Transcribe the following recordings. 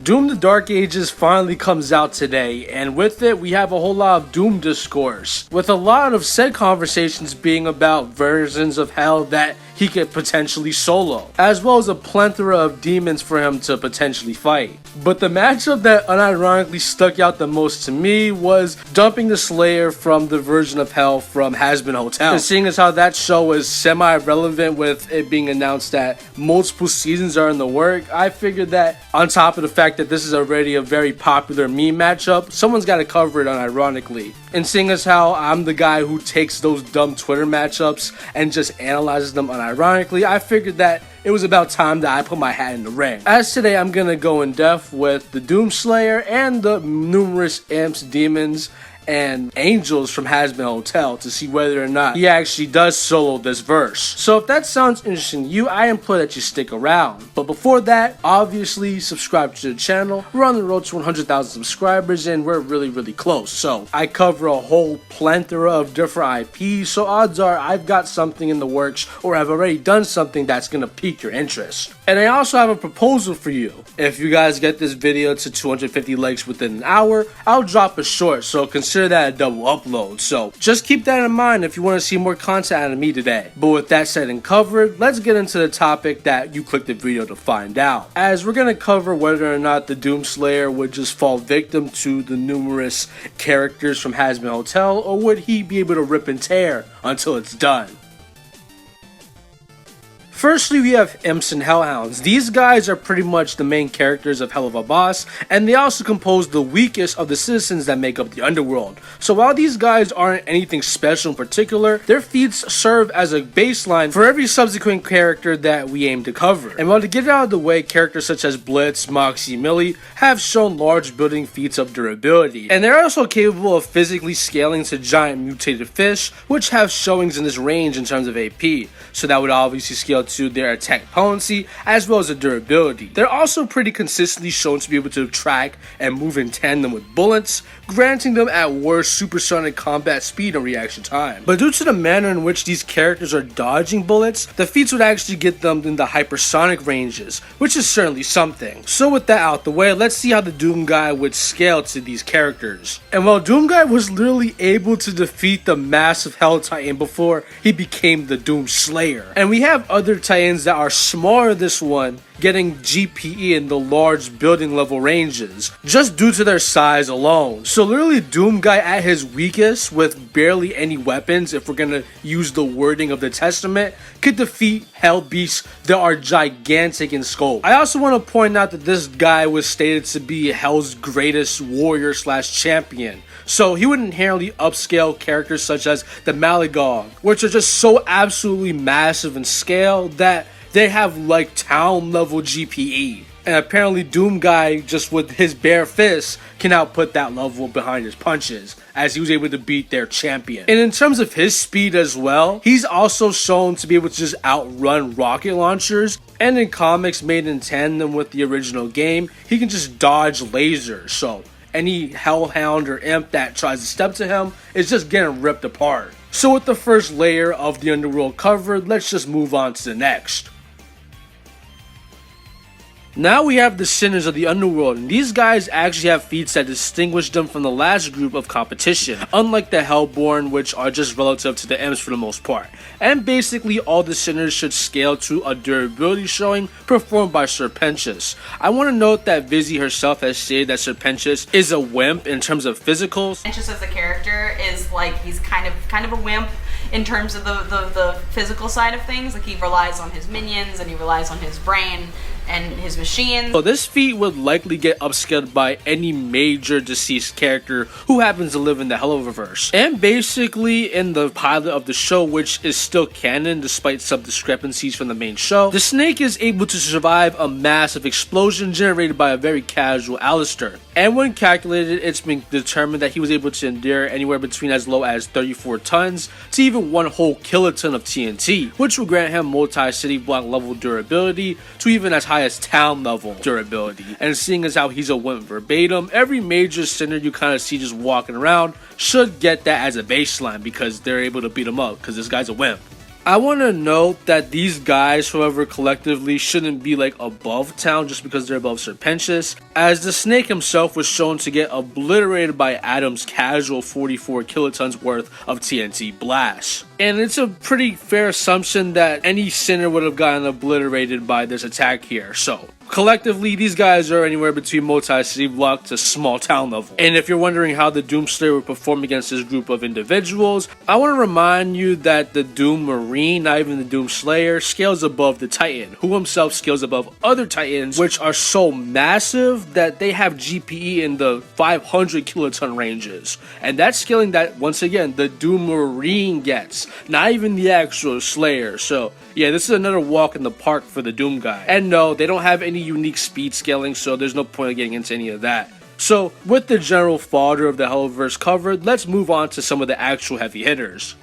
Doom the Dark Ages finally comes out today, and with it we have a whole lot of Doom discourse, with a lot of said conversations being about versions of hell that he could potentially solo, as well as a plethora of demons for him to potentially fight. But the matchup that unironically stuck out the most to me was dumping the Slayer from the version of hell from Hazbin Hotel. And seeing as how that show is semi-relevant with it being announced that multiple seasons are in the work, I figured that on top of the fact that this is already a very popular meme matchup, someone's got to cover it unironically. And seeing as how I'm the guy who takes those dumb Twitter matchups and just analyzes them unironically, I figured that it was about time that I put my hat in the ring. As today I'm gonna go in depth with the Doomslayer and the numerous imps, demons, and angels from Hazbin Hotel to see whether or not he actually does solo this verse. So if that sounds interesting to you, I implore that you stick around. But before that, obviously subscribe to the channel. We're on the road to 100,000 subscribers and we're really close. So I cover a whole plethora of different IPs, so odds are I've got something in the works or I've already done something that's gonna pique your interest. And I also have a proposal for you. If you guys get this video to 250 likes within an hour, I'll drop a short, so consider that a double upload. So just keep that in mind if you want to see more content out of me today. But with that said and covered, let's get into the topic that you clicked the video to find out. As we're going to cover whether or not the Doomslayer would just fall victim to the numerous characters from Hazbin Hotel, or would he be able to rip and tear until it's done. Firstly, we have Imps and Hellhounds. These guys are pretty much the main characters of Helluva Boss, and they also compose the weakest of the citizens that make up the underworld. So while these guys aren't anything special in particular, their feats serve as a baseline for every subsequent character that we aim to cover. And while to get it out of the way, characters such as Blitz, Moxxie, Millie have shown large building feats of durability. And they're also capable of physically scaling to giant mutated fish, which have showings in this range in terms of AP. So that would obviously scale to their attack potency as well as their durability. They're also pretty consistently shown to be able to track and move in tandem with bullets, granting them at worst supersonic combat speed and reaction time. But due to the manner in which these characters are dodging bullets, the feats would actually get them in the hypersonic ranges, which is certainly something. So with that out the way, let's see how the Doom guy would scale to these characters. And while Doom guy was literally able to defeat the massive Hell Titan before he became the Doom Slayer, and we have other Titans that are smaller than this one getting GPE in the large building level ranges just due to their size alone. So literally Doom guy at his weakest with barely any weapons, if we're gonna use the wording of the testament, could defeat hell beasts that are gigantic in scope. I also want to point out that this guy was stated to be hell's greatest warrior slash champion. So he would inherently upscale characters such as the Malagog, which are just so absolutely massive in scale that they have like town level GPE. And apparently Doom guy, just with his bare fists, can output that level behind his punches, as he was able to beat their champion. And in terms of his speed as well, he's also shown to be able to just outrun rocket launchers. And in comics made in tandem with the original game, he can just dodge lasers. So any hellhound or imp that tries to step to him is just getting ripped apart. So with the first layer of the underworld covered, let's just move on to the next. Now we have the Sinners of the Underworld, and these guys actually have feats that distinguish them from the last group of competition, unlike the Hellborn, which are just relative to the Imps for the most part. And basically all the Sinners should scale to a durability showing performed by Serpentius. I want to note that Vizzy herself has stated that Serpentius is a wimp in terms of physicals. Serpentius as a character is like, he's kind of a wimp in terms of the physical side of things. Like, he relies on his minions and he relies on his brain and his machines. So this feat would likely get upscaled by any major deceased character who happens to live in the Helluvaverse. And basically in the pilot of the show, which is still canon despite some discrepancies from the main show, the snake is able to survive a massive explosion generated by a very casual Alistair. And when calculated, it's been determined that he was able to endure anywhere between as low as 34 tons to even one whole kiloton of TNT, which will grant him multi-city block level durability to even as high as town level durability. And seeing as how he's a wimp verbatim, every major sinner you kind of see just walking around should get that as a baseline because they're able to beat him up because this guy's a wimp. I want to note that these guys, however, collectively shouldn't be like above town just because they're above Serpentius, as the snake himself was shown to get obliterated by Adam's casual 44 kilotons worth of TNT blast. And it's a pretty fair assumption that any sinner would have gotten obliterated by this attack here, so collectively, these guys are anywhere between multi-city block to small town level. And if you're wondering how the Doomslayer would perform against this group of individuals, I want to remind you that the Doom Marine, not even the Doomslayer, scales above the Titan, who himself scales above other Titans, which are so massive that they have GPE in the 500 kiloton ranges. And that's scaling that, once again, the Doom Marine gets, not even the actual Slayer. So yeah, this is another walk in the park for the Doom guy. And no, they don't have any unique speed scaling, so there's no point of getting into any of that. So with the general fodder of the Helliverse covered, let's move on to some of the actual heavy hitters.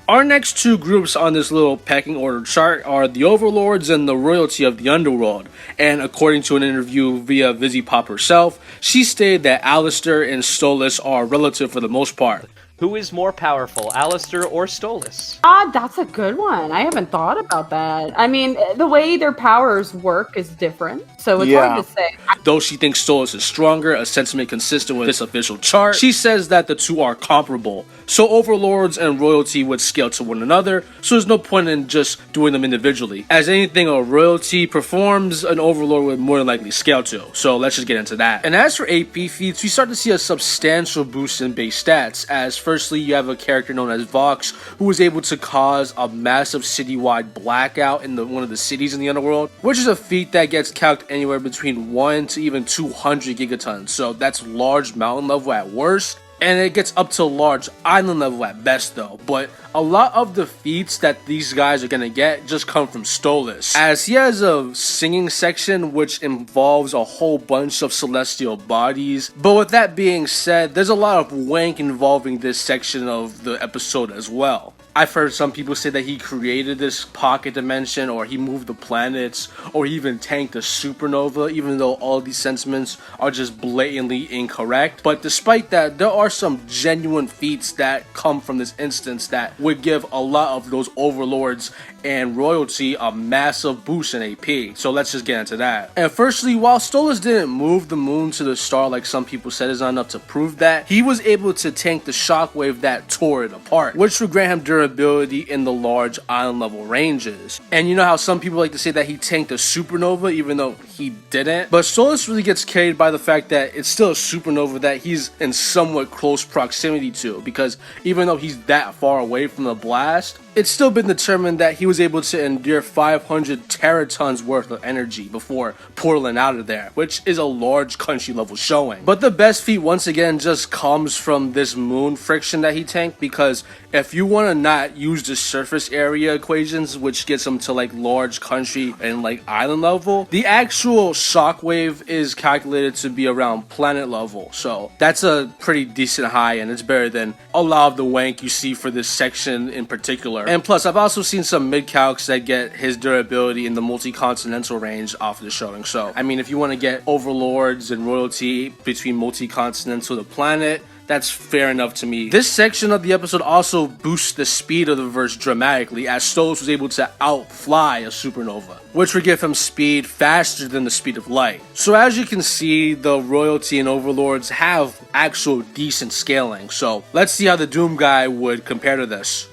Our next two groups on this little pecking order chart are the Overlords and the Royalty of the Underworld, and according to an interview via Vizzy Pop herself, she stated that Alistair and Stolas are relative for the most part. Who is more powerful, Alistair or Stolas? That's a good one. I haven't thought about that. I mean, the way their powers work is different, so it's hard to say. Though she thinks Stolas is stronger, a sentiment consistent with this official chart, she says that the two are comparable. So Overlords and Royalty would scale to one another, so there's no point in just doing them individually. As anything a Royalty performs, an Overlord would more than likely scale to, so let's just get into that. And as for AP feats, we start to see a substantial boost in base stats, as firstly you have a character known as Vox, who was able to cause a massive citywide blackout in one of the cities in the underworld, which is a feat that gets calced anywhere between 1 to even 200 gigatons, so that's large mountain level at worst. And it gets up to large island level at best though, but a lot of the feats that these guys are gonna get just come from Stolas, as he has a singing section which involves a whole bunch of celestial bodies. But with that being said, there's a lot of wank involving this section of the episode as well. I've heard some people say that he created this pocket dimension, or he moved the planets, or he even tanked a supernova, even though all these sentiments are just blatantly incorrect. But despite that, there are some genuine feats that come from this instance that would give a lot of those Overlords and Royalty a massive boost in AP. So let's just get into that. And firstly, while Stolas didn't move the moon to the star like some people said is not enough to prove that, he was able to tank the shockwave that tore it apart, which would grant him durability in the large island level ranges. And you know how some people like to say that he tanked a supernova even though he didn't? But Stolas really gets carried by the fact that it's still a supernova that he's in somewhat close proximity to, because even though he's that far away from the blast, it's still been determined that he was able to endure 500 teratons worth of energy before portaling out of there, which is a large country level showing. But the best feat once again just comes from this moon friction that he tanked, because if you want to not use the surface area equations, which gets them to like large country and like island level, the actual shockwave is calculated to be around planet level. So that's a pretty decent high, and it's better than a lot of the wank you see for this section in particular. And plus, I've also seen some mid-calcs that get his durability in the multi-continental range off of the showing. So, I mean, if you want to get Overlords and Royalty between multi-continental to planet, that's fair enough to me. This section of the episode also boosts the speed of the verse dramatically, as Stolas was able to outfly a supernova, which would give him speed faster than the speed of light. So as you can see, the Royalty and Overlords have actual decent scaling. So let's see how the Doom guy would compare to this.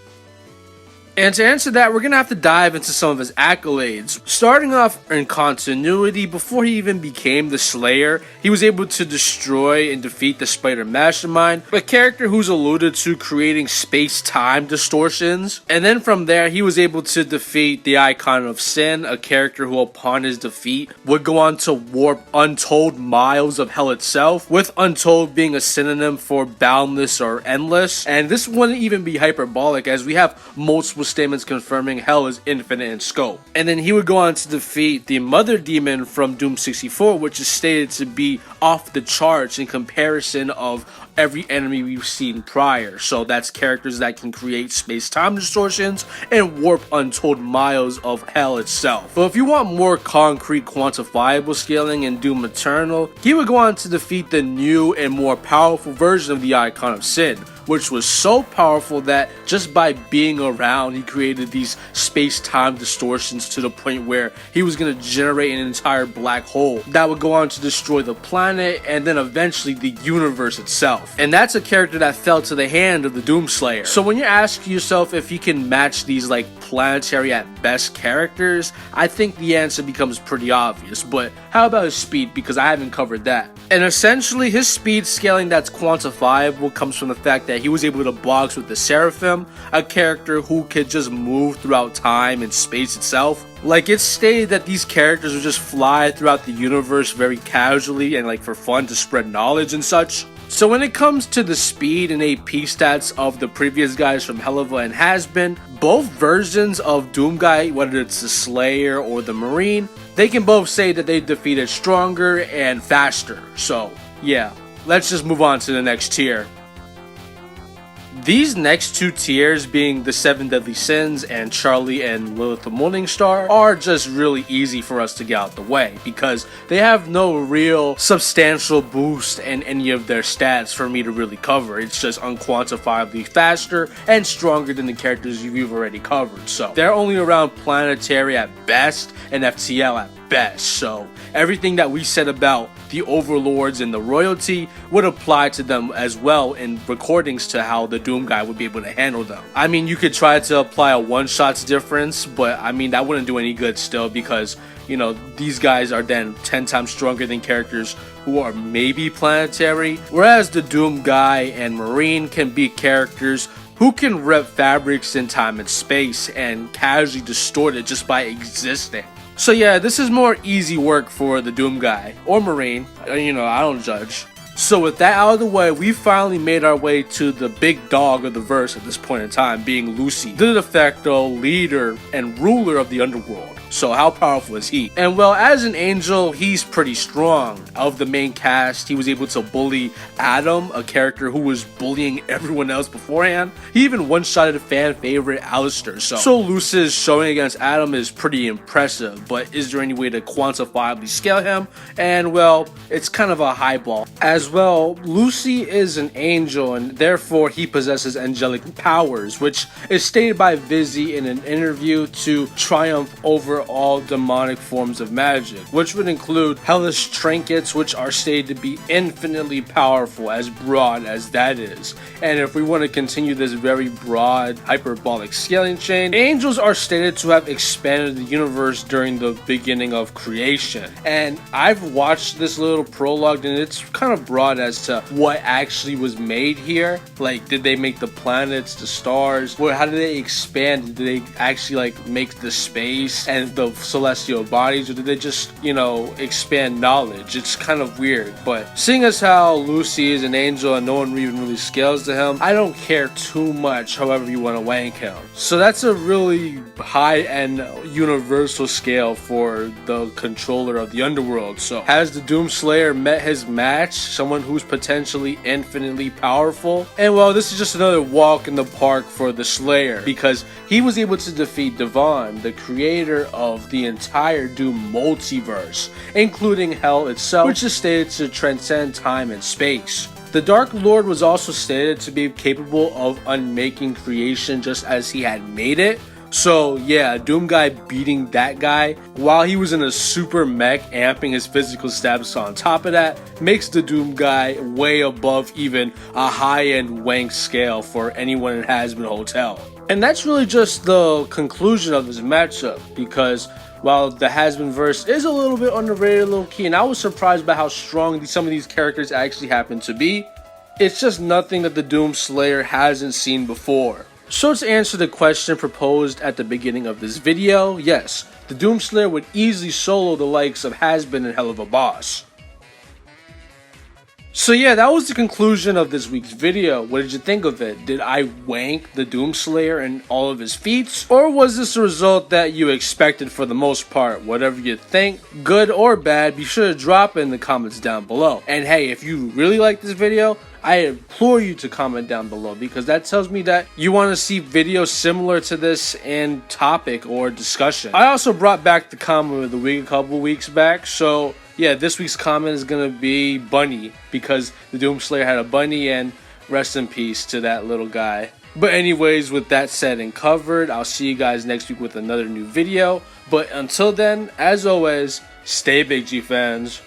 And to answer that, we're going to have to dive into some of his accolades. Starting off in continuity, before he even became the Slayer, he was able to destroy and defeat the Spider Mastermind, a character who's alluded to creating space-time distortions. And then from there, he was able to defeat the Icon of Sin, a character who upon his defeat would go on to warp untold miles of hell itself, with untold being a synonym for boundless or endless. And this wouldn't even be hyperbolic, as we have multiple statements confirming hell is infinite in scope. And then he would go on to defeat the Mother Demon from Doom 64, which is stated to be off the charts in comparison of every enemy we've seen prior. So that's characters that can create space-time distortions and warp untold miles of hell itself. But if you want more concrete quantifiable scaling in Doom Eternal, he would go on to defeat the new and more powerful version of the Icon of Sin, which was so powerful that just by being around, he created these space-time distortions to the point where he was going to generate an entire black hole that would go on to destroy the planet and then eventually the universe itself. And that's a character that fell to the hand of the Doomslayer. So when you're asking yourself if he can match these like planetary at best characters, I think the answer becomes pretty obvious. But how about his speed? Because I haven't covered that. And essentially his speed scaling that's quantifiable comes from the fact that he was able to box with the Seraphim, a character who could just move throughout time and space itself. Like, it's stated that these characters would just fly throughout the universe very casually and like for fun to spread knowledge and such. So when it comes to the speed and AP stats of the previous guys from Helluva and Hazbin, both versions of Doomguy, whether it's the Slayer or the Marine, they can both say that they defeated stronger and faster. So yeah, let's just move on to the next tier. These next two tiers, being the 7 Deadly Sins and Charlie and Lilith the Morningstar, are just really easy for us to get out the way because they have no real substantial boost in any of their stats for me to really cover. It's just unquantifiably faster and stronger than the characters you've already covered. So they're only around planetary at best and FTL at best. So everything that we said about the overlords and the royalty would apply to them as well in recordings to how the Doom guy would be able to handle them. I mean, you could try to apply a one-shots difference, but I mean, that wouldn't do any good still because, you know, these guys are then 10 times stronger than characters who are maybe planetary, whereas the Doom guy and Marine can be characters who can rip fabrics in time and space and casually distort it just by existing. So yeah, this is more easy work for the Doom guy or Marine, you know, I don't judge. So with that out of the way, we finally made our way to the big dog of the verse at this point in time, being Lucy, the de facto leader and ruler of the underworld. So how powerful is he? And well, as an angel, he's pretty strong. Of the main cast, he was able to bully Adam, a character who was bullying everyone else beforehand. He even one-shotted fan favorite Alistair. So Lucy's showing against Adam is pretty impressive, but is there any way to quantifiably scale him? And well, it's kind of a high ball. As well, Lucy is an angel and therefore he possesses angelic powers, which is stated by Vizzy in an interview to triumph over all demonic forms of magic, which would include hellish trinkets, which are stated to be infinitely powerful, as broad as that is. And if we want to continue this very broad hyperbolic scaling chain, angels are stated to have expanded the universe during the beginning of creation. And I've watched this little prologue and it's kind of broad as to what actually was made here. Like, did they make the planets, the stars? Or how did they expand? Did they actually like make the space and the celestial bodies, or did they just, you know, expand knowledge? It's kind of weird. But seeing as how Lucy is an angel and no one even really scales to him, I don't care too much however you want to wank him. So that's a really high-end universal scale for the controller of the underworld. So has the Doomslayer met his match? Someone who's potentially infinitely powerful? And well, this is just another walk in the park for the Slayer, because he was able to defeat Devon, the creator of the entire Doom multiverse, including Hell itself, which is stated to transcend time and space. The Dark Lord was also stated to be capable of unmaking creation just as he had made it. So yeah, Doom guy beating that guy while he was in a super mech amping his physical stats on top of that makes the Doom guy way above even a high-end wank scale for anyone in Hazbin Hotel. And that's really just the conclusion of this matchup, because while the Hazbin verse is a little bit underrated low-key, and I was surprised by how strong some of these characters actually happen to be, it's just nothing that the Doom Slayer hasn't seen before. So to answer the question proposed at the beginning of this video, yes, the Doom Slayer would easily solo the likes of Hazbin and Helluva Boss. So yeah, that was the conclusion of this week's video. What did you think of it? Did I wank the Doom Slayer and all of his feats? Or was this a result that you expected for the most part? Whatever you think, good or bad, be sure to drop it in the comments down below. And hey, if you really like this video, I implore you to comment down below, because that tells me that you want to see videos similar to this in topic or discussion. I also brought back the comment of the week a couple weeks back, so yeah, this week's comment is going to be bunny, because the Doom Slayer had a bunny, and Rest in peace to that little guy. But anyways, with that said and covered, I'll see you guys next week with another new video. But until then, as always, stay big, G fans.